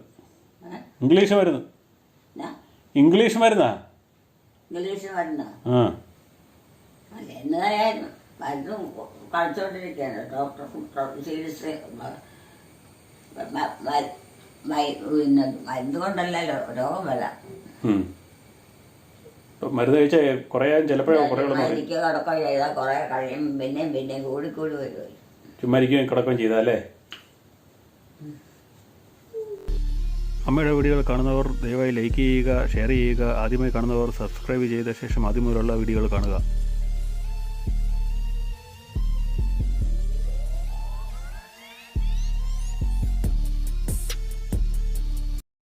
ഇംഗ്ലീഷ് മരുന്നാ. ഇംഗ്ലീഷ് മരുന്നാ. അല്ല, എന്നായാലും മരുന്നും കളിച്ചോണ്ടിരിക്കുകയാണ്. ഡോക്ടർ ചികിത്സ മരുന്ന് കൊണ്ടല്ലല്ലോ രോഗം വരാം. മരുന്ന് കഴിച്ചാൽ കുറേ ചിലപ്പോഴോ മരിക്കുക കിടക്കുക ചെയ്താൽ കുറേ കഴിയും. പിന്നെയും കൂടിക്കൂടി വരുമോ? ചുമ്മാരിക്കുകയും കിടക്കുകയും ചെയ്താലേ. അമ്മയുടെ വീഡിയോകൾ കാണുന്നവർ ദയവായി ലൈക്ക് ചെയ്യുക, ഷെയർ ചെയ്യുക. ആദ്യമായി കാണുന്നവർ സബ്സ്ക്രൈബ് ചെയ്ത ശേഷം ആദ്യം മുതലുള്ള വീഡിയോകൾ കാണുക.